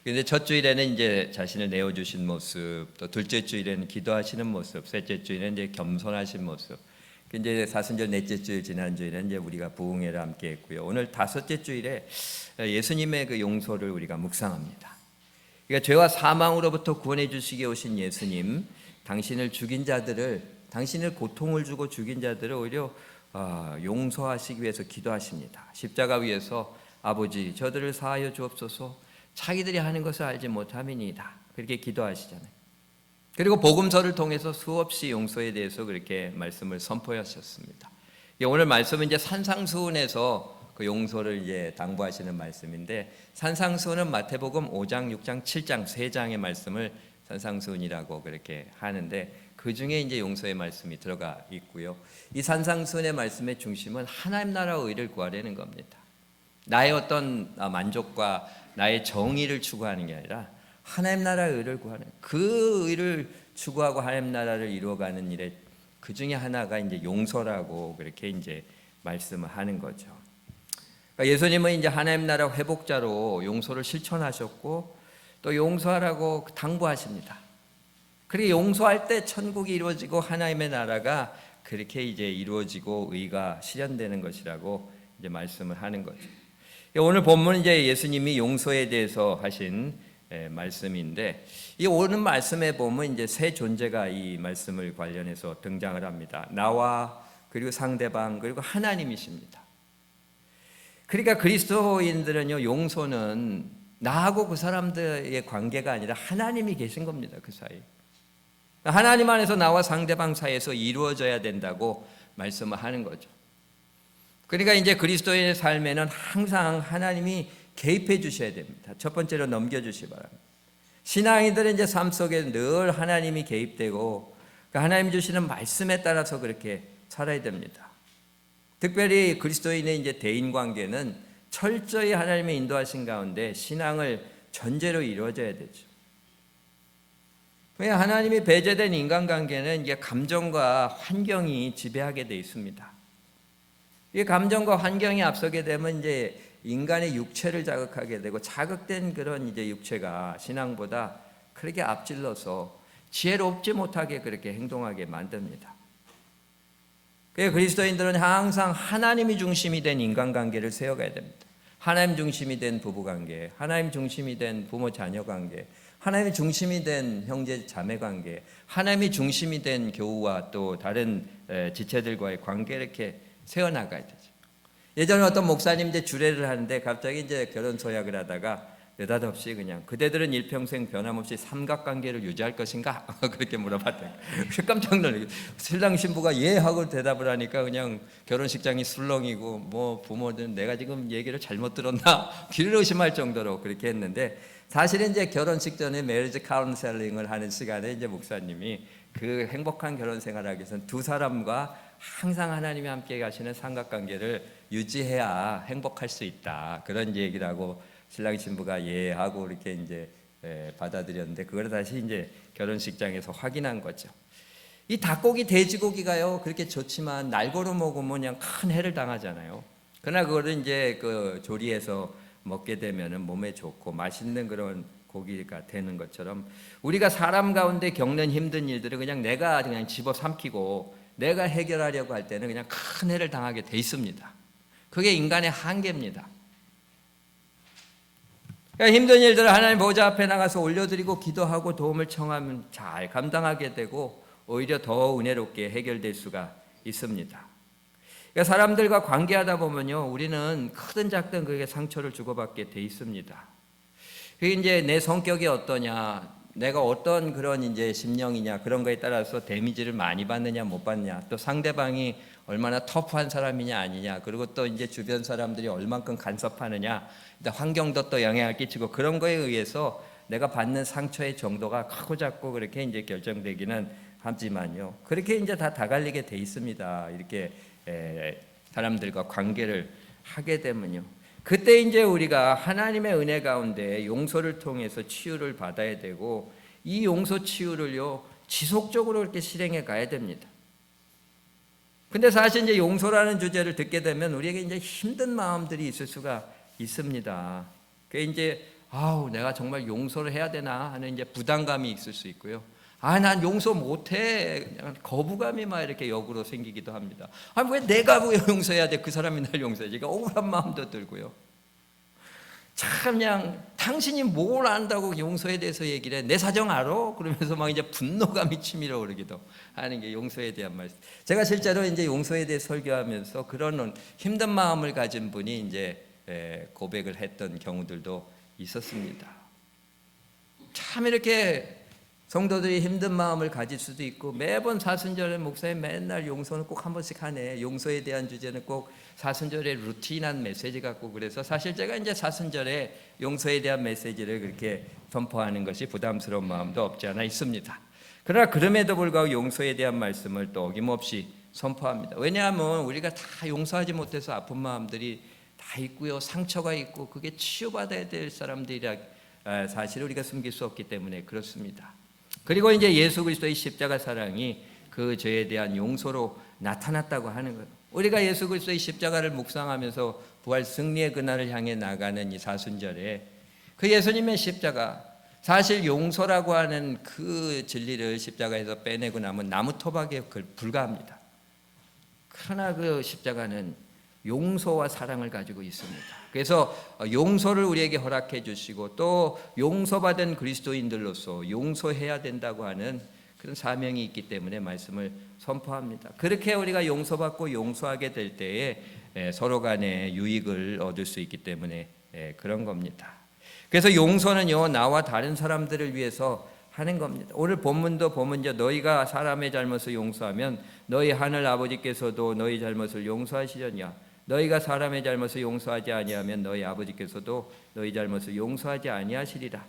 근데 첫 주일에는 이제 자신을 내어주신 모습, 또 둘째 주일에는 기도하시는 모습, 셋째 주일에는 이제 겸손하신 모습. 이제 사순절 넷째 주일 지난 주일에는 이제 우리가 부흥회를 함께 했고요. 오늘 다섯째 주일에 예수님의 그 용서를 우리가 묵상합니다. 그러니까 죄와 사망으로부터 구원해 주시기 오신 예수님, 당신을 죽인 자들을, 당신을 고통을 주고 죽인 자들을 오히려 용서하시기 위해서 기도하십니다. 십자가 위에서 아버지 저들을 사하여 주옵소서, 자기들이 하는 것을 알지 못함이니이다, 그렇게 기도하시잖아요. 그리고 복음서를 통해서 수없이 용서에 대해서 그렇게 말씀을 선포하셨습니다. 오늘 말씀은 이제 산상수훈에서 그 용서를 이제 당부하시는 말씀인데, 산상수훈은 마태복음 5장, 6장, 7장 세 장의 말씀을 산상수훈이라고 그렇게 하는데, 그 중에 이제 용서의 말씀이 들어가 있고요. 이 산상수훈의 말씀의 중심은 하나님 나라의 의를 구하려는 겁니다. 나의 어떤 만족과 나의 정의를 추구하는 게 아니라 하나님 나라의 의를 구하는, 그 의를 추구하고 하나님 나라를 이루어가는 일에 그 중에 하나가 이제 용서라고 그렇게 이제 말씀을 하는 거죠. 그러니까 예수님은 이제 하나님 나라 회복자로 용서를 실천하셨고, 또 용서하라고 당부하십니다. 그렇게 용서할 때 천국이 이루어지고 하나님의 나라가 그렇게 이제 이루어지고 의가 실현되는 것이라고 이제 말씀을 하는 거죠. 오늘 본문은 이제 예수님이 용서에 대해서 하신 말씀인데, 이 오는 말씀에 보면 이제 세 존재가 이 말씀을 관련해서 등장을 합니다. 나와, 그리고 상대방, 그리고 하나님이십니다. 그러니까 그리스도인들은요, 용서는 나하고 그 사람들의 관계가 아니라 하나님이 계신 겁니다. 그 사이 하나님 안에서 나와 상대방 사이에서 이루어져야 된다고 말씀을 하는 거죠. 그러니까 이제 그리스도인의 삶에는 항상 하나님이 개입해 주셔야 됩니다. 첫 번째로 넘겨주시기 바랍니다. 신앙인들은 이제 삶 속에 늘 하나님이 개입되고 하나님 주시는 말씀에 따라서 그렇게 살아야 됩니다. 특별히 그리스도인의 이제 대인 관계는 철저히 하나님의 인도하신 가운데 신앙을 전제로 이루어져야 되죠. 왜 하나님이 배제된 인간관계는 이게 감정과 환경이 지배하게 돼 있습니다. 이 감정과 환경이 앞서게 되면 이제 인간의 육체를 자극하게 되고, 자극된 그런 이제 육체가 신앙보다 그렇게 앞질러서 지혜롭지 못하게 그렇게 행동하게 만듭니다. 그래서 그리스도인들은 항상 하나님이 중심이 된 인간관계를 세워가야 됩니다. 하나님 중심이 된 부부관계, 하나님 중심이 된 부모 자녀 관계, 하나님이 중심이 된 형제 자매 관계, 하나님이 중심이 된 교우와 또 다른 지체들과의 관계, 이렇게 세워나가야 되죠. 예전에 어떤 목사님 이제 주례를 하는데 갑자기 이제 결혼 서약을 하다가 느닷없이 그냥 그대들은 일평생 변함없이 삼각관계를 유지할 것인가? 그렇게 물어봤대요. 깜짝 놀라요. 신랑 신부가 예 하고 대답을 하니까 그냥 결혼식장이 술렁이고, 뭐 부모들은 내가 지금 얘기를 잘못 들었나 귀를 의심할 정도로 그렇게 했는데, 사실은 이제 결혼식 전에 메리지 카운셀링을 하는 시간에 이제 목사님이 그 행복한 결혼 생활을 하기 위해서는 두 사람과 항상 하나님이 함께 가시는 삼각관계를 유지해야 행복할 수 있다, 그런 얘기를 하고 신랑 신부가 예 하고 이렇게 이제 받아들였는데, 그걸 다시 이제 결혼식장에서 확인한 거죠. 이 닭고기, 돼지고기가요 그렇게 좋지만 날고루 먹으면 그냥 큰 해를 당하잖아요. 그러나 그거를 이제 그 조리해서 먹게 되면은 몸에 좋고 맛있는 그런 고기가 되는 것처럼, 우리가 사람 가운데 겪는 힘든 일들을 그냥 내가 그냥 집어삼키고 내가 해결하려고 할 때는 그냥 큰 해를 당하게 돼 있습니다. 그게 인간의 한계입니다. 그러니까 힘든 일들을 하나님 보좌 앞에 나가서 올려드리고 기도하고 도움을 청하면 잘 감당하게 되고 오히려 더 은혜롭게 해결될 수가 있습니다. 그러니까 사람들과 관계하다 보면요, 우리는 크든 작든 그에게 상처를 주고받게 돼 있습니다. 그게 이제 내 성격이 어떠냐, 내가 어떤 그런 이제 심령이냐, 그런 거에 따라서 데미지를 많이 받느냐 못 받느냐, 또 상대방이 얼마나 터프한 사람이냐 아니냐, 그리고 또 이제 주변 사람들이 얼만큼 간섭하느냐, 환경도 또 영향을 끼치고, 그런 거에 의해서 내가 받는 상처의 정도가 크고 작고 그렇게 이제 결정되기는 하지만요, 그렇게 이제 다 갈리게 돼 있습니다. 이렇게 사람들과 관계를 하게 되면요, 그때 이제 우리가 하나님의 은혜 가운데 용서를 통해서 치유를 받아야 되고, 이 용서 치유를요 지속적으로 이렇게 실행해 가야 됩니다. 근데 사실 이제 용서라는 주제를 듣게 되면 우리에게 이제 힘든 마음들이 있을 수가 있습니다. 그 이제 아우 내가 정말 용서를 해야 되나 하는 이제 부담감이 있을 수 있고요. 난 용서 못해. 그냥 거부감이 막 이렇게 역으로 생기기도 합니다. 왜 내가 왜 용서해야 돼? 그 사람이 날 용서해야지. 억울한 마음도 들고요. 참 그냥 당신이 뭘 안다고 용서에 대해서 얘기를 해? 내 사정 알아? 그러면서 막 이제 분노감이 치밀어 오르기도 하는 게 용서에 대한 말씀. 제가 실제로 이제 용서에 대해 설교하면서 그런 힘든 마음을 가진 분이 이제 고백을 했던 경우들도 있었습니다. 참 이렇게 성도들이 힘든 마음을 가질 수도 있고 매번 사순절에 목사님 맨날 용서는 꼭 한 번씩 하네. 용서에 대한 주제는 꼭 사순절에 루틴한 메시지 같고 그래서 사실 제가 이제 사순절에 용서에 대한 메시지를 그렇게 선포하는 것이 부담스러운 마음도 없지 않아 있습니다. 그러나 그럼에도 불구하고 용서에 대한 말씀을 또 어김없이 선포합니다. 왜냐하면 우리가 다 용서하지 못해서 아픈 마음들이 다 있고요. 상처가 있고 그게 치유받아야 될 사람들이라 사실 우리가 숨길 수 없기 때문에 그렇습니다. 그리고 이제 예수 그리스도의 십자가 사랑이 그 죄에 대한 용서로 나타났다고 하는 거예요. 우리가 예수 그리스도의 십자가를 묵상하면서 부활 승리의 그날을 향해 나가는 이 사순절에 그 예수님의 십자가, 사실 용서라고 하는 그 진리를 십자가에서 빼내고 나면 나무 토막에 불과합니다. 그러나 그 십자가는 용서와 사랑을 가지고 있습니다. 그래서 용서를 우리에게 허락해 주시고 또 용서받은 그리스도인들로서 용서해야 된다고 하는 그런 사명이 있기 때문에 말씀을 선포합니다. 그렇게 우리가 용서받고 용서하게 될 때에 서로 간에 유익을 얻을 수 있기 때문에 그런 겁니다. 그래서 용서는요, 나와 다른 사람들을 위해서 하는 겁니다. 오늘 본문도 보면 너희가 사람의 잘못을 용서하면 너희 하늘 아버지께서도 너희 잘못을 용서하시려냐. 너희가 사람의 잘못을 용서하지 아니하면 너희 아버지께서도 너희 잘못을 용서하지 아니하시리라.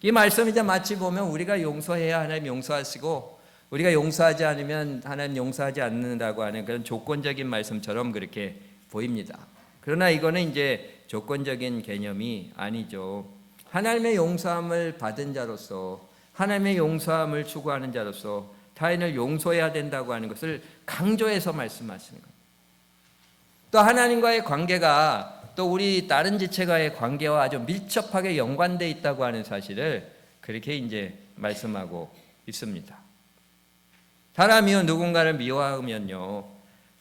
이 말씀 이제 마치 보면 우리가 용서해야 하나님 용서하시고 우리가 용서하지 않으면 하나님 용서하지 않는다고 하는 그런 조건적인 말씀처럼 그렇게 보입니다. 그러나 이거는 이제 조건적인 개념이 아니죠. 하나님의 용서함을 받은 자로서, 하나님의 용서함을 추구하는 자로서 타인을 용서해야 된다고 하는 것을 강조해서 말씀하시는 겁니다. 또 하나님과의 관계가 또 우리 다른 지체과의 관계와 아주 밀접하게 연관되어 있다고 하는 사실을 그렇게 이제 말씀하고 있습니다. 사람이요 누군가를 미워하면요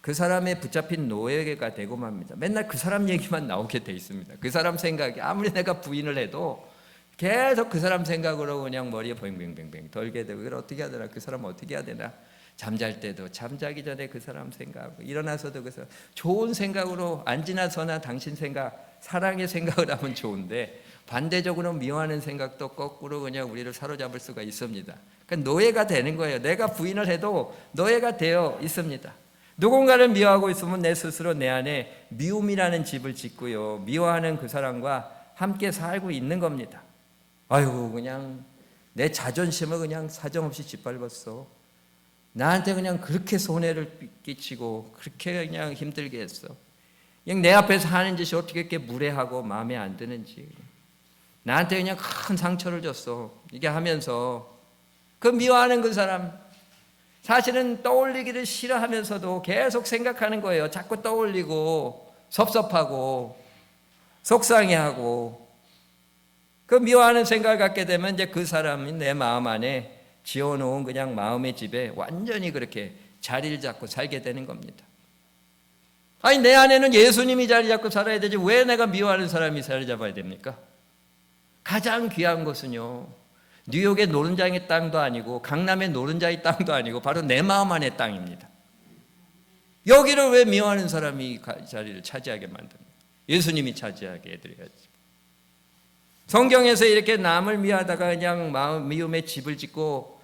그 사람의 붙잡힌 노예가 되고 맙니다. 맨날 그 사람 얘기만 나오게 돼 있습니다. 그 사람 생각이 아무리 내가 부인을 해도 계속 그 사람 생각으로 그냥 머리에 뱅뱅뱅뱅 돌게 되고, 이걸 어떻게 해야 되나, 그 사람 어떻게 해야 되나, 잠잘 때도 잠자기 전에 그 사람 생각하고 일어나서도 그 사람 좋은 생각으로 안 지나서나 당신 생각, 사랑의 생각을 하면 좋은데 반대적으로 미워하는 생각도 거꾸로 그냥 우리를 사로잡을 수가 있습니다. 그러니까 노예가 되는 거예요. 내가 부인을 해도 노예가 되어 있습니다. 누군가를 미워하고 있으면 내 스스로 내 안에 미움이라는 집을 짓고요, 미워하는 그 사람과 함께 살고 있는 겁니다. 아이고 그냥 내 자존심을 그냥 사정없이 짓밟았어. 나한테 그냥 그렇게 손해를 끼치고 그렇게 그냥 힘들게 했어. 그냥 내 앞에서 하는 짓이 어떻게 이렇게 무례하고 마음에 안 드는지, 나한테 그냥 큰 상처를 줬어. 이게 하면서 그 미워하는 그 사람 사실은 떠올리기를 싫어하면서도 계속 생각하는 거예요. 자꾸 떠올리고 섭섭하고 속상해하고, 그 미워하는 생각을 갖게 되면 이제 그 사람이 내 마음 안에 지어놓은 그냥 마음의 집에 완전히 그렇게 자리를 잡고 살게 되는 겁니다. 아니 내 안에는 예수님이 자리 잡고 살아야 되지 왜 내가 미워하는 사람이 자리 잡아야 됩니까? 가장 귀한 것은요, 뉴욕의 노른자의 땅도 아니고 강남의 노른자의 땅도 아니고 바로 내 마음 안의 땅입니다. 여기를 왜 미워하는 사람이 자리를 차지하게 만듭니까? 예수님이 차지하게 해드려야지. 성경에서 이렇게 남을 미워하다가 그냥 마음 미움의 집을 짓고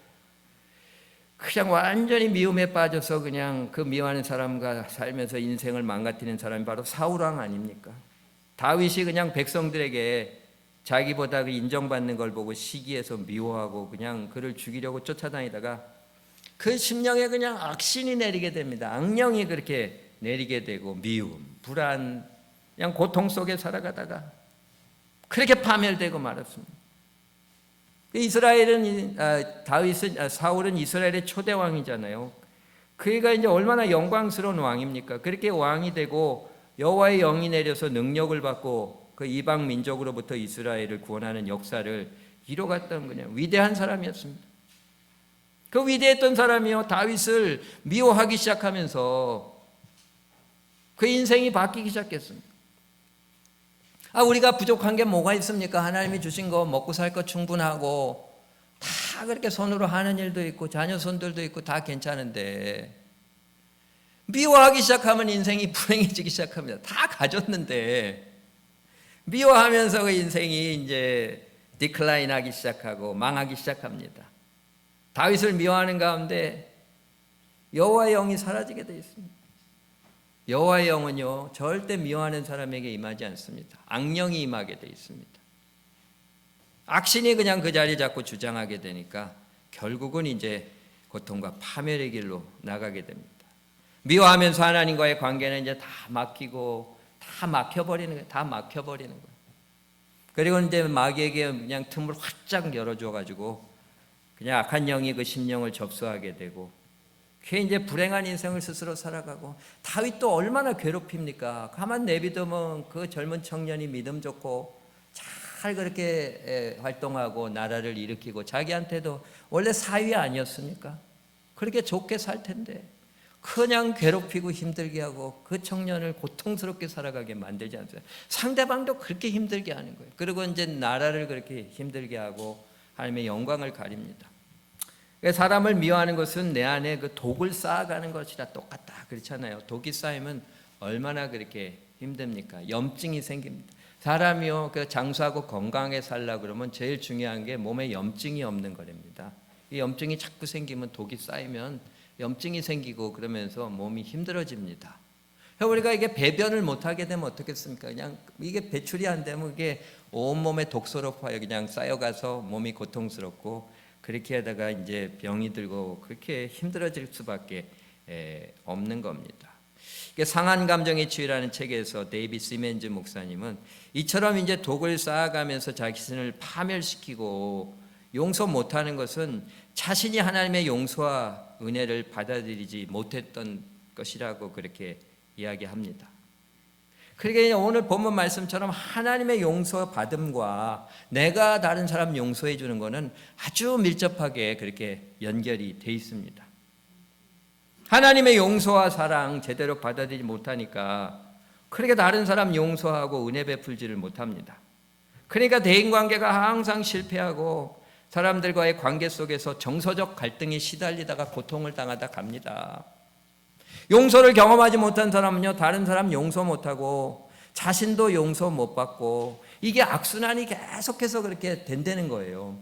그냥 완전히 미움에 빠져서 그냥 그 미워하는 사람과 살면서 인생을 망가뜨리는 사람이 바로 사울왕 아닙니까? 다윗이 그냥 백성들에게 자기보다 인정받는 걸 보고 시기해서 미워하고 그냥 그를 죽이려고 쫓아다니다가 그 심령에 그냥 악신이 내리게 됩니다. 악령이 그렇게 내리게 되고 미움, 불안, 그냥 고통 속에 살아가다가 그렇게 파멸되고 말았습니다. 이스라엘은 사울은 이스라엘의 초대 왕이잖아요. 그가 이제 얼마나 영광스러운 왕입니까? 그렇게 왕이 되고 여호와의 영이 내려서 능력을 받고 그 이방 민족으로부터 이스라엘을 구원하는 역사를 이뤄갔던 그냥 위대한 사람이었습니다. 그 위대했던 사람이요, 다윗을 미워하기 시작하면서 그 인생이 바뀌기 시작했습니다. 우리가 부족한 게 뭐가 있습니까? 하나님이 주신 거 먹고 살 거 충분하고 다 그렇게 손으로 하는 일도 있고 자녀 손들도 있고 다 괜찮은데 미워하기 시작하면 인생이 불행해지기 시작합니다. 다 가졌는데 미워하면서 그 인생이 이제 디클라인하기 시작하고 망하기 시작합니다. 다윗을 미워하는 가운데 여호와의 영이 사라지게 되어 있습니다. 여호와의 영은요 절대 미워하는 사람에게 임하지 않습니다. 악령이 임하게 되어 있습니다. 악신이 그냥 그 자리 잡고 주장하게 되니까 결국은 이제 고통과 파멸의 길로 나가게 됩니다. 미워하면서 하나님과의 관계는 이제 다 막히고 다 막혀버리는 거예요. 다 막혀버리는 거예요. 그리고 이제 마귀에게 그냥 틈을 활짝 열어줘가지고 그냥 악한 영이 그 심령을 접수하게 되고 그게 이제 불행한 인생을 스스로 살아가고 다윗도 얼마나 괴롭힙니까? 가만 내비두면 그 젊은 청년이 믿음 좋고 잘 그렇게 활동하고 나라를 일으키고 자기한테도 원래 사위 아니었습니까? 그렇게 좋게 살 텐데 그냥 괴롭히고 힘들게 하고 그 청년을 고통스럽게 살아가게 만들지 않습니까? 상대방도 그렇게 힘들게 하는 거예요. 그리고 이제 나라를 그렇게 힘들게 하고 하나님의 영광을 가립니다. 사람을 미워하는 것은 내 안에 그 독을 쌓아가는 것이라 똑같다 그렇잖아요. 독이 쌓이면 얼마나 그렇게 힘듭니까? 염증이 생깁니다. 사람이요 그 장수하고 건강하게 살려고 그러면 제일 중요한 게 몸에 염증이 없는 거랍니다. 이 염증이 자꾸 생기면 독이 쌓이면 염증이 생기고 그러면서 몸이 힘들어집니다. 우리가 이게 배변을 못하게 되면 어떻겠습니까? 그냥 이게 배출이 안 되면 이게 온몸에 독소로 그냥 쌓여가서 몸이 고통스럽고 그렇게 하다가 이제 병이 들고 그렇게 힘들어질 수밖에 없는 겁니다. 상한 감정의 치유라는 책에서 데이비 시멘즈 목사님은 이처럼 이제 독을 쌓아가면서 자기 자신을 파멸시키고 용서 못하는 것은 자신이 하나님의 용서와 은혜를 받아들이지 못했던 것이라고 그렇게 이야기합니다. 그러니까 오늘 본문 말씀처럼 하나님의 용서 받음과 내가 다른 사람 용서해 주는 것은 아주 밀접하게 그렇게 연결이 돼 있습니다. 하나님의 용서와 사랑 제대로 받아들이지 못하니까 그렇게 다른 사람 용서하고 은혜 베풀지를 못합니다. 그러니까 대인관계가 항상 실패하고 사람들과의 관계 속에서 정서적 갈등에 시달리다가 고통을 당하다 갑니다. 용서를 경험하지 못한 사람은요 다른 사람 용서 못하고 자신도 용서 못 받고 이게 악순환이 계속해서 그렇게 된다는 거예요.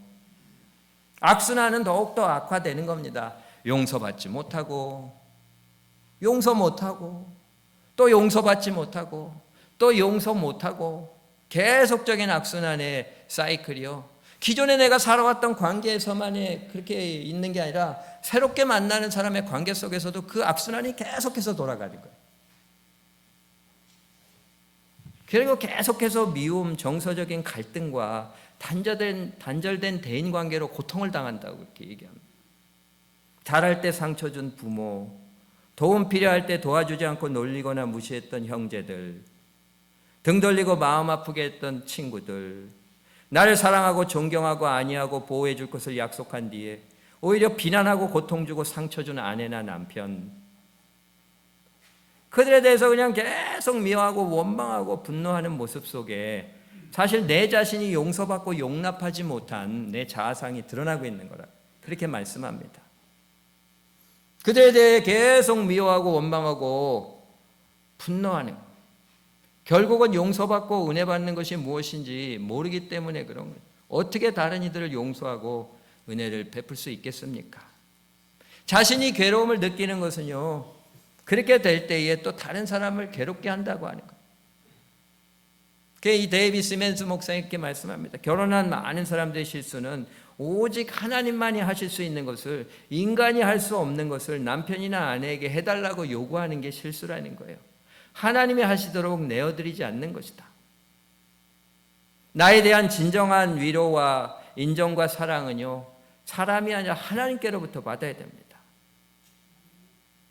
악순환은 더욱더 악화되는 겁니다. 용서받지 못하고 용서 못하고 또 용서받지 못하고 또 용서 못하고 계속적인 악순환의 사이클이요. 기존에 내가 살아왔던 관계에서만 그렇게 있는 게 아니라 새롭게 만나는 사람의 관계 속에서도 그 악순환이 계속해서 돌아가는 거예요. 그리고 계속해서 미움, 정서적인 갈등과 단절된 대인관계로 고통을 당한다고 그렇게 얘기합니다. 잘할 때 상처 준 부모, 도움 필요할 때 도와주지 않고 놀리거나 무시했던 형제들, 등 돌리고 마음 아프게 했던 친구들, 나를 사랑하고 존경하고 안위하고 보호해 줄 것을 약속한 뒤에 오히려 비난하고 고통 주고 상처 준 아내나 남편, 그들에 대해서 그냥 계속 미워하고 원망하고 분노하는 모습 속에 사실 내 자신이 용서받고 용납하지 못한 내 자아상이 드러나고 있는 거라 그렇게 말씀합니다. 그들에 대해 계속 미워하고 원망하고 분노하는 것, 결국은 용서받고 은혜 받는 것이 무엇인지 모르기 때문에 그런 거예요. 어떻게 다른 이들을 용서하고 은혜를 베풀 수 있겠습니까? 자신이 괴로움을 느끼는 것은요 그렇게 될 때에 또 다른 사람을 괴롭게 한다고 하는 거예요. 이 데이비 시멘즈 목사님 이렇게 말씀합니다. 결혼한 많은 사람들의 실수는 오직 하나님만이 하실 수 있는 것을 인간이 할 수 없는 것을 남편이나 아내에게 해달라고 요구하는 게 실수라는 거예요. 하나님이 하시도록 내어드리지 않는 것이다. 나에 대한 진정한 위로와 인정과 사랑은요 사람이 아니라 하나님께로부터 받아야 됩니다.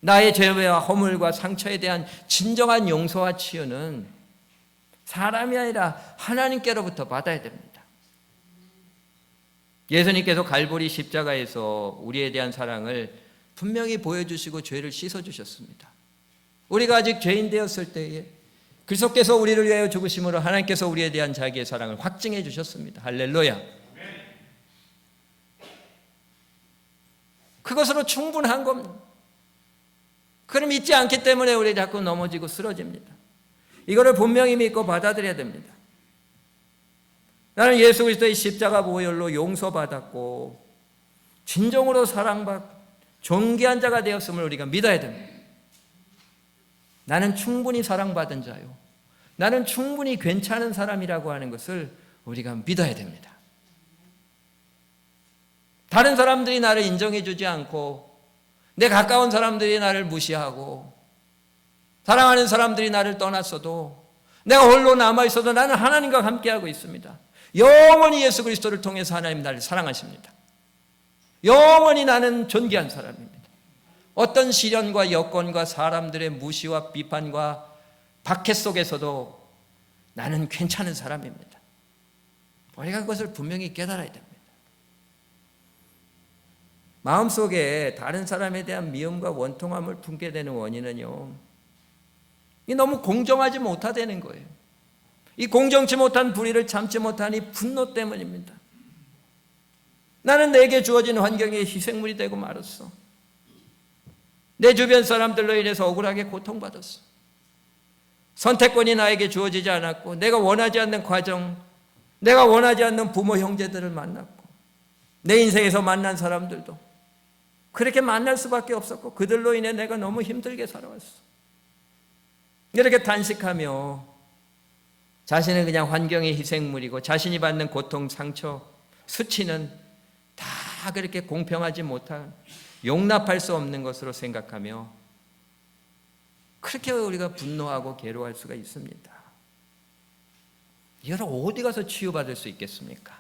나의 죄와 허물과 상처에 대한 진정한 용서와 치유는 사람이 아니라 하나님께로부터 받아야 됩니다. 예수님께서 갈보리 십자가에서 우리에 대한 사랑을 분명히 보여주시고 죄를 씻어주셨습니다. 우리가 아직 죄인 되었을 때에 그리스도께서 우리를 위하여 죽으심으로 하나님께서 우리에 대한 자기의 사랑을 확증해 주셨습니다. 할렐루야. 그것으로 충분한 겁니다. 그럼 믿지 않기 때문에 우리 자꾸 넘어지고 쓰러집니다. 이거를 분명히 믿고 받아들여야 됩니다. 나는 예수 그리스도의 십자가 보혈로 용서받았고 진정으로 사랑받고 존귀한 자가 되었음을 우리가 믿어야 됩니다. 나는 충분히 사랑받은 자요, 나는 충분히 괜찮은 사람이라고 하는 것을 우리가 믿어야 됩니다. 다른 사람들이 나를 인정해 주지 않고 내 가까운 사람들이 나를 무시하고 사랑하는 사람들이 나를 떠났어도 내가 홀로 남아있어도 나는 하나님과 함께하고 있습니다. 영원히 예수 그리스도를 통해서 하나님 나를 사랑하십니다. 영원히 나는 존귀한 사람입니다. 어떤 시련과 여건과 사람들의 무시와 비판과 박해 속에서도 나는 괜찮은 사람입니다. 우리가 그것을 분명히 깨달아야 됩니다. 마음속에 다른 사람에 대한 미움과 원통함을 품게 되는 원인은요, 이 너무 공정하지 못하다는 거예요. 이 공정치 못한 불의를 참지 못한 이 분노 때문입니다. 나는 내게 주어진 환경에 희생물이 되고 말았어. 내 주변 사람들로 인해서 억울하게 고통받았어. 선택권이 나에게 주어지지 않았고 내가 원하지 않는 과정, 내가 원하지 않는 부모 형제들을 만났고 내 인생에서 만난 사람들도 그렇게 만날 수밖에 없었고 그들로 인해 내가 너무 힘들게 살아왔어. 이렇게 단식하며 자신은 그냥 환경의 희생물이고 자신이 받는 고통, 상처, 수치는 다 그렇게 공평하지 못한, 용납할 수 없는 것으로 생각하며 그렇게 우리가 분노하고 괴로워할 수가 있습니다. 이걸 어디 가서 치유받을 수 있겠습니까?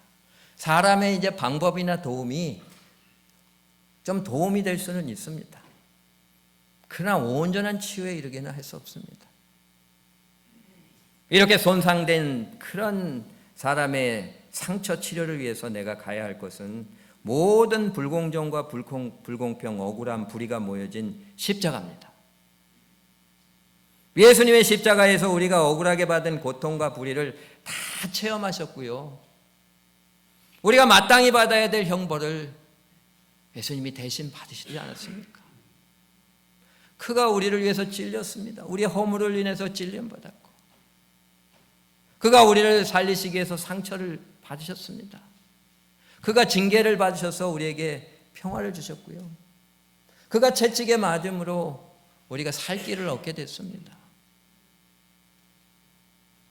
사람의 이제 방법이나 도움이 좀 도움이 될 수는 있습니다. 그러나 온전한 치유에 이르기는 할 수 없습니다. 이렇게 손상된 그런 사람의 상처 치료를 위해서 내가 가야 할 것은 모든 불공정과 불공평, 억울함, 불의가 모여진 십자가입니다. 예수님의 십자가에서 우리가 억울하게 받은 고통과 불의를 다 체험하셨고요, 우리가 마땅히 받아야 될 형벌을 예수님이 대신 받으시지 않았습니까? 그가 우리를 위해서 찔렸습니다. 우리의 허물을 인해서 찔림받았고 그가 우리를 살리시기 위해서 상처를 받으셨습니다. 그가 징계를 받으셔서 우리에게 평화를 주셨고요, 그가 채찍에 맞음으로 우리가 살 길을 얻게 됐습니다.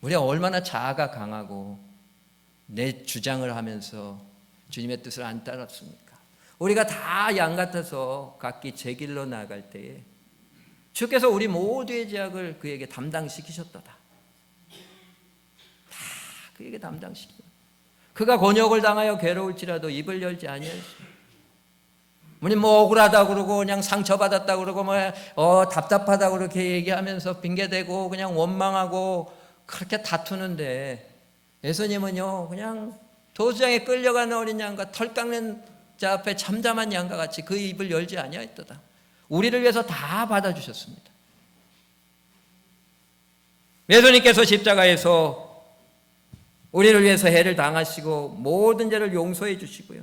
우리가 얼마나 자아가 강하고 내 주장을 하면서 주님의 뜻을 안 따랐습니까? 우리가 다 양 같아서 각기 제 길로 나아갈 때에 주께서 우리 모두의 죄악을 그에게 담당시키셨도다. 다 그에게 담당시키고 그가 곤욕을 당하여 괴로울지라도 입을 열지 아니하였습니다. 우리 뭐 억울하다고 그러고 그냥 상처받았다고 그러고 답답하다고 그렇게 얘기하면서 핑계대고 그냥 원망하고 그렇게 다투는데 예수님은요, 그냥 도수장에 끌려가는 어린 양과 털 깎는 자 앞에 잠잠한 양과 같이 그 입을 열지 아니하였도다. 우리를 위해서 다 받아주셨습니다. 예수님께서 십자가에서 우리를 위해서 해를 당하시고 모든 죄를 용서해 주시고요,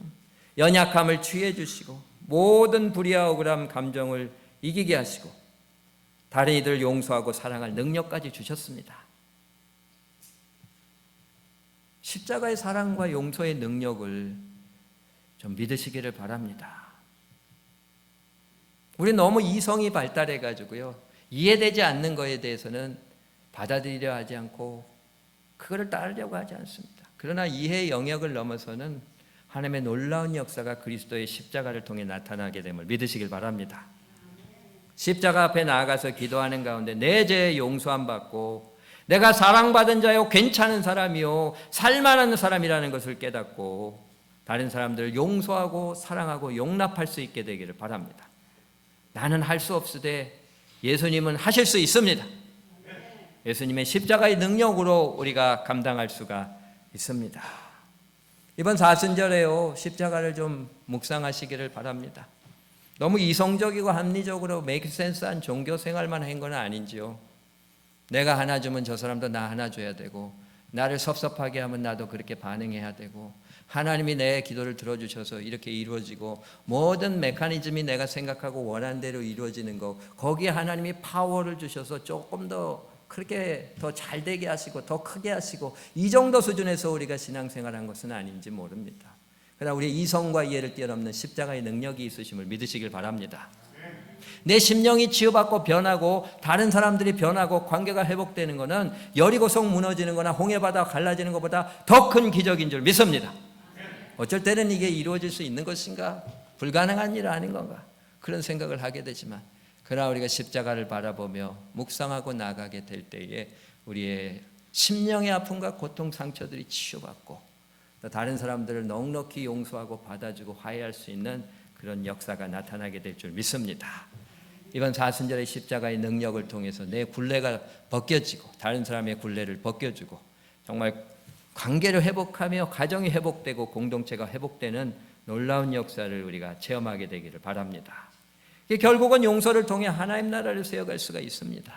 연약함을 취해 주시고 모든 불의와 억울함 감정을 이기게 하시고 다른 이들을 용서하고 사랑할 능력까지 주셨습니다. 십자가의 사랑과 용서의 능력을 좀 믿으시기를 바랍니다. 우리 너무 이성이 발달해 가지고요, 이해되지 않는 것에 대해서는 받아들이려 하지 않고 그거를 따르려고 하지 않습니다. 그러나 이해의 영역을 넘어서는 하나님의 놀라운 역사가 그리스도의 십자가를 통해 나타나게 됨을 믿으시길 바랍니다. 십자가 앞에 나아가서 기도하는 가운데 내 죄 용서함 받고 내가 사랑받은 자요, 괜찮은 사람이요, 살만한 사람이라는 것을 깨닫고 다른 사람들을 용서하고 사랑하고 용납할 수 있게 되기를 바랍니다. 나는 할 수 없으되 예수님은 하실 수 있습니다. 예수님의 십자가의 능력으로 우리가 감당할 수가 있습니다. 이번 사순절에요, 십자가를 좀 묵상하시기를 바랍니다. 너무 이성적이고 합리적으로 메이크 센스한 종교 생활만 한 건 아닌지요. 내가 하나 주면 저 사람도 나 하나 줘야 되고, 나를 섭섭하게 하면 나도 그렇게 반응해야 되고, 하나님이 내 기도를 들어주셔서 이렇게 이루어지고, 모든 메커니즘이 내가 생각하고 원하는 대로 이루어지는 거, 거기에 하나님이 파워를 주셔서 조금 더 그렇게 더 잘 되게 하시고 더 크게 하시고, 이 정도 수준에서 우리가 신앙생활한 것은 아닌지 모릅니다. 그러나 우리 이성과 이해를 뛰어넘는 십자가의 능력이 있으심을 믿으시길 바랍니다. 내 심령이 치유받고 변하고 다른 사람들이 변하고 관계가 회복되는 것은 여리고성 무너지는 거나 홍해바다 갈라지는 것보다 더 큰 기적인 줄 믿습니다. 어쩔 때는 이게 이루어질 수 있는 것인가? 불가능한 일 아닌 건가? 그런 생각을 하게 되지만, 그러나 우리가 십자가를 바라보며 묵상하고 나가게 될 때에 우리의 심령의 아픔과 고통, 상처들이 치유받고 또 다른 사람들을 넉넉히 용서하고 받아주고 화해할 수 있는 그런 역사가 나타나게 될 줄 믿습니다. 이번 사순절의 십자가의 능력을 통해서 내 굴레가 벗겨지고 다른 사람의 굴레를 벗겨주고 정말 관계를 회복하며 가정이 회복되고 공동체가 회복되는 놀라운 역사를 우리가 체험하게 되기를 바랍니다. 결국은 용서를 통해 하나님 나라를 세워갈 수가 있습니다.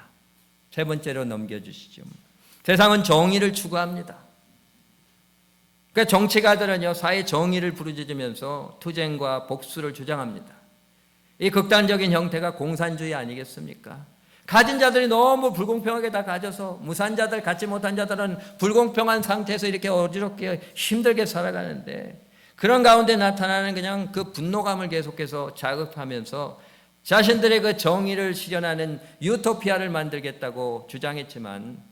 세 번째로 넘겨주시죠. 세상은 정의를 추구합니다. 그러니까 정치가들은요, 사회 정의를 부르짖으면서 투쟁과 복수를 주장합니다. 이 극단적인 형태가 공산주의 아니겠습니까? 가진 자들이 너무 불공평하게 다 가져서 무산자들, 갖지 못한 자들은 불공평한 상태에서 이렇게 어지럽게 힘들게 살아가는데, 그런 가운데 나타나는 그냥 그 분노감을 계속해서 자극하면서 자신들의 그 정의를 실현하는 유토피아를 만들겠다고 주장했지만,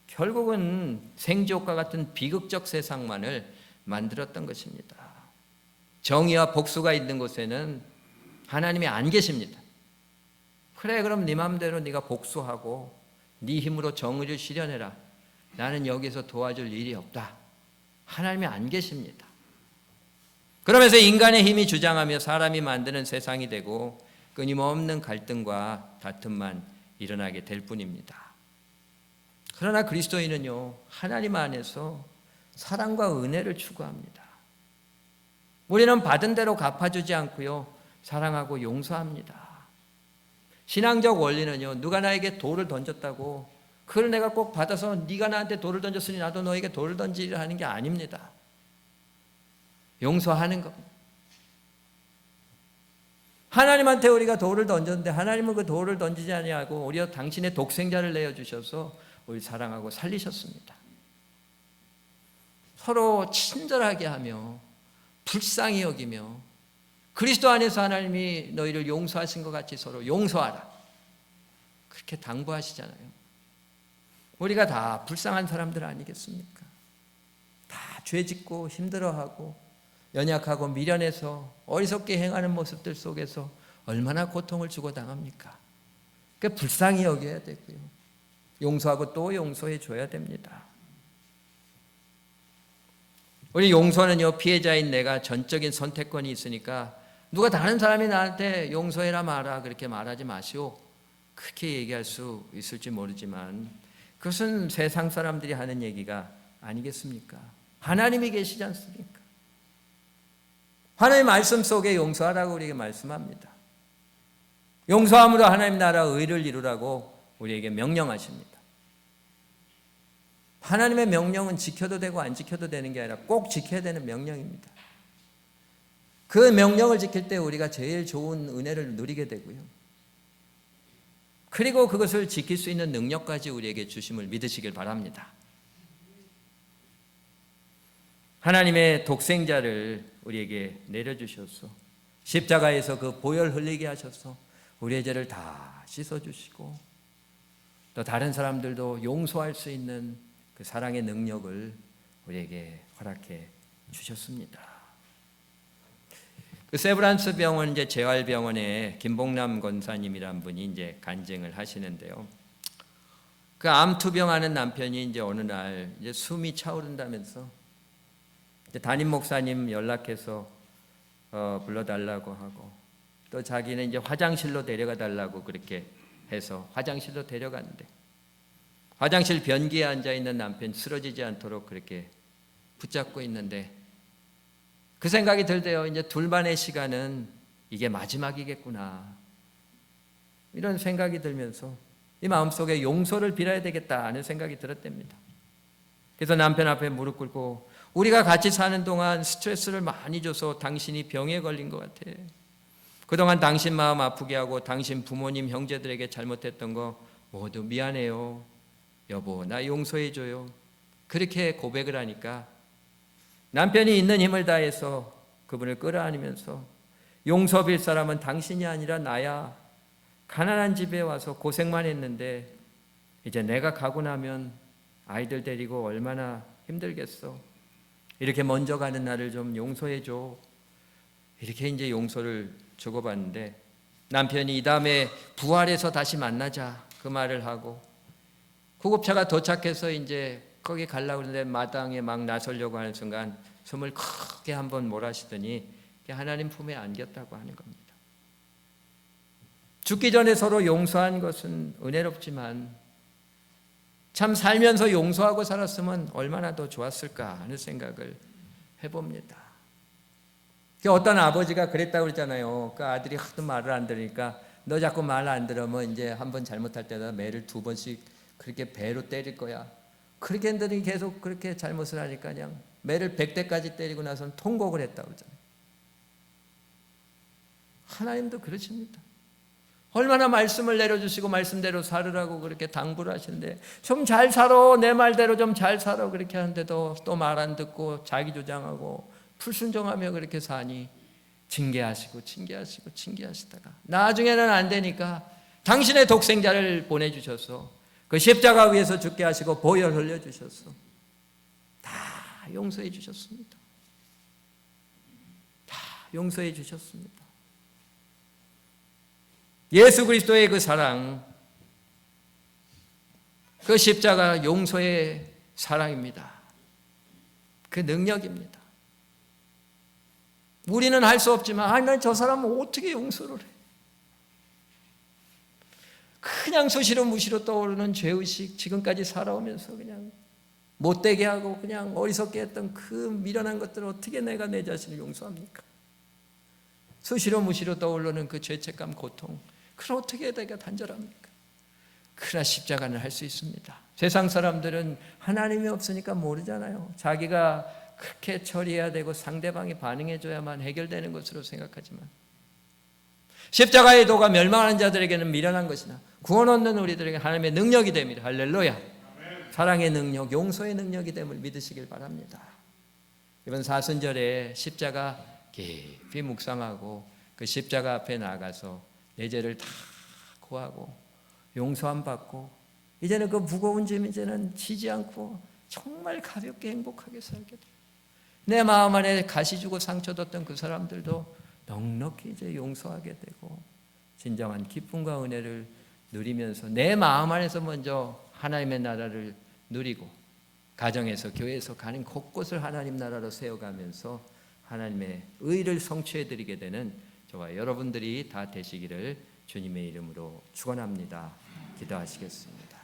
결국은 생지옥과 같은 비극적 세상만을 만들었던 것입니다. 정의와 복수가 있는 곳에는 하나님이 안 계십니다. 그래, 그럼 네 맘대로 네가 복수하고 네 힘으로 정의를 실현해라. 나는 여기서 도와줄 일이 없다. 하나님이 안 계십니다. 그러면서 인간의 힘이 주장하며 사람이 만드는 세상이 되고 끊임없는 갈등과 다툼만 일어나게 될 뿐입니다. 그러나 그리스도인은요, 하나님 안에서 사랑과 은혜를 추구합니다. 우리는 받은 대로 갚아주지 않고요, 사랑하고 용서합니다. 신앙적 원리는요, 누가 나에게 돌을 던졌다고 그걸 내가 꼭 받아서 네가 나한테 돌을 던졌으니 나도 너에게 돌을 던지려 하는 게 아닙니다. 용서하는 겁니다. 하나님한테 우리가 돌을 던졌는데 하나님은 그 돌을 던지지 아니하고 오히려 당신의 독생자를 내어주셔서 우리 사랑하고 살리셨습니다. 서로 친절하게 하며 불쌍히 여기며 그리스도 안에서 하나님이 너희를 용서하신 것 같이 서로 용서하라, 그렇게 당부하시잖아요. 우리가 다 불쌍한 사람들 아니겠습니까? 다 죄짓고 힘들어하고 연약하고 미련해서 어리석게 행하는 모습들 속에서 얼마나 고통을 주고 당합니까? 그러니까 불쌍히 여겨야 되고요, 용서하고 또 용서해 줘야 됩니다. 우리 용서는요, 피해자인 내가 전적인 선택권이 있으니까 누가 다른 사람이 나한테 용서해라 마라 그렇게 말하지 마시오, 그렇게 얘기할 수 있을지 모르지만 그것은 세상 사람들이 하는 얘기가 아니겠습니까? 하나님이 계시지 않습니까? 하나님의 말씀 속에 용서하라고 우리에게 말씀합니다. 용서함으로 하나님 나라 의를 이루라고 우리에게 명령하십니다. 하나님의 명령은 지켜도 되고 안 지켜도 되는 게 아니라 꼭 지켜야 되는 명령입니다. 그 명령을 지킬 때 우리가 제일 좋은 은혜를 누리게 되고요, 그리고 그것을 지킬 수 있는 능력까지 우리에게 주심을 믿으시길 바랍니다. 하나님의 독생자를 우리에게 내려주셔서 십자가에서 그 보혈 흘리게 하셔서 우리의 죄를 다 씻어주시고 또 다른 사람들도 용서할 수 있는 그 사랑의 능력을 우리에게 허락해 주셨습니다. 그 세브란스 병원 이제 재활병원에 김봉남 권사님이란 분이 이제 간증을 하시는데요. 그 암투병하는 남편이 이제 어느 날 이제 숨이 차오른다면서 이제 담임 목사님 연락해서 불러달라고 하고 또 자기는 이제 화장실로 데려가 달라고 그렇게 해서 화장실로 데려갔는데 화장실 변기에 앉아있는 남편 쓰러지지 않도록 그렇게 붙잡고 있는데 그 생각이 들대요. 이제 둘만의 시간은 이게 마지막이겠구나. 이런 생각이 들면서 이 마음속에 용서를 빌어야 되겠다 하는 생각이 들었답니다. 그래서 남편 앞에 무릎 꿇고 우리가 같이 사는 동안 스트레스를 많이 줘서 당신이 병에 걸린 것 같아. 그동안 당신 마음 아프게 하고 당신 부모님 형제들에게 잘못했던 거 모두 미안해요. 여보, 나 용서해줘요. 그렇게 고백을 하니까 남편이 있는 힘을 다해서 그분을 끌어안으면서 용서 빌 사람은 당신이 아니라 나야. 가난한 집에 와서 고생만 했는데 이제 내가 가고 나면 아이들 데리고 얼마나 힘들겠어. 이렇게 먼저 가는 나를 좀 용서해줘. 이렇게 이제 용서를 주고받는데 남편이 이 다음에 부활해서 다시 만나자 그 말을 하고 구급차가 도착해서 이제 거기 가려고 하는데 마당에 막 나서려고 하는 순간 숨을 크게 한번 몰아쉬더니 하나님 품에 안겼다고 하는 겁니다. 죽기 전에 서로 용서한 것은 은혜롭지만 참 살면서 용서하고 살았으면 얼마나 더 좋았을까 하는 생각을 해봅니다. 어떤 아버지가 그랬다고 그랬잖아요. 그 아들이 하도 말을 안 들으니까 너 자꾸 말 안 들으면 이제 한 번 잘못할 때마다 매를 2번씩 그렇게 배로 때릴 거야. 그렇게 했더니 계속 그렇게 잘못을 하니까 그냥 매를 100대까지 때리고 나서는 통곡을 했다고 그러잖아요. 하나님도 그러십니다. 얼마나 말씀을 내려주시고 말씀대로 살으라고 그렇게 당부를 하시는데 좀 잘 살아, 내 말대로 좀 잘 살아 그렇게 하는데도 또 말 안 듣고 자기 주장하고 불순종하며 그렇게 사니 징계하시고 징계하시다가 나중에는 안 되니까 당신의 독생자를 보내주셔서 그 십자가 위에서 죽게 하시고 보혈 흘려주셔서 다 용서해 주셨습니다. 다 용서해 주셨습니다. 예수 그리스도의 그 사랑, 그 십자가 용서의 사랑입니다. 그 능력입니다. 우리는 할 수 없지만 난 저 사람은 어떻게 용서를 해? 그냥 수시로 무시로 떠오르는 죄의식, 지금까지 살아오면서 그냥 못되게 하고 그냥 어리석게 했던 그 미련한 것들을 어떻게 내가 내 자신을 용서합니까? 수시로 무시로 떠오르는 그 죄책감, 고통, 그걸 어떻게 내가 단절합니까? 그러나 십자가는 할 수 있습니다. 세상 사람들은 하나님이 없으니까 모르잖아요. 자기가 그렇게 처리해야 되고 상대방이 반응해줘야만 해결되는 것으로 생각하지만 십자가의 도가 멸망하는 자들에게는 미련한 것이나 구원 얻는 우리들에게 하나님의 능력이 됩니다. 할렐루야. 사랑의 능력, 용서의 능력이 됨을 믿으시길 바랍니다. 이번 사순절에 십자가 깊이 묵상하고 그 십자가 앞에 나가서 내 죄를 다 고하고 용서함 받고 이제는 그 무거운 짐 이제는 지지 않고 정말 가볍게 행복하게 살게 돼요. 내 마음 안에 가시 주고 상처 뒀던 그 사람들도 넉넉히 이제 용서하게 되고 진정한 기쁨과 은혜를 누리면서 내 마음 안에서 먼저 하나님의 나라를 누리고 가정에서 교회에서 가는 곳곳을 하나님 나라로 세워가면서 하나님의 의를 성취해드리게 되는 저와 여러분들이 다 되시기를 주님의 이름으로 축원합니다. 기도하시겠습니다.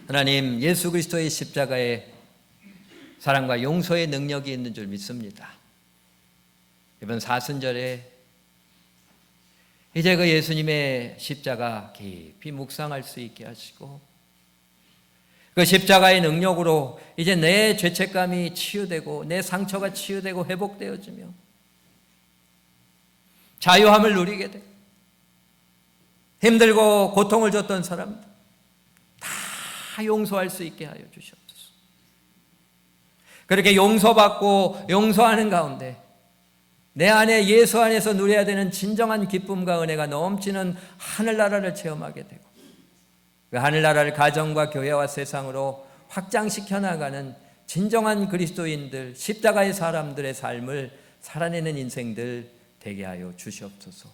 하나님, 예수 그리스도의 십자가에 사랑과 용서의 능력이 있는 줄 믿습니다. 이번 사순절에 이제 그 예수님의 십자가 깊이 묵상할 수 있게 하시고 그 십자가의 능력으로 이제 내 죄책감이 치유되고 내 상처가 치유되고 회복되어지며 자유함을 누리게 되고 힘들고 고통을 줬던 사람들 다 용서할 수 있게 하여 주시옵소서. 그렇게 용서받고 용서하는 가운데 내 안에 예수 안에서 누려야 되는 진정한 기쁨과 은혜가 넘치는 하늘나라를 체험하게 되고 그 하늘나라를 가정과 교회와 세상으로 확장시켜 나가는 진정한 그리스도인들, 십자가의 사람들의 삶을 살아내는 인생들 되게 하여 주시옵소서.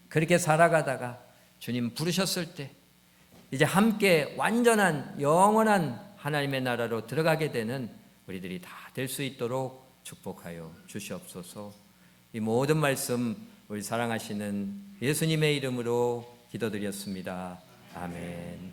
그렇게 살아가다가 주님 부르셨을 때 이제 함께 완전한 영원한 하나님의 나라로 들어가게 되는 우리들이 다 될 수 있도록 축복하여 주시옵소서. 이 모든 말씀 우리 사랑하시는 예수님의 이름으로 기도드렸습니다. 아멘.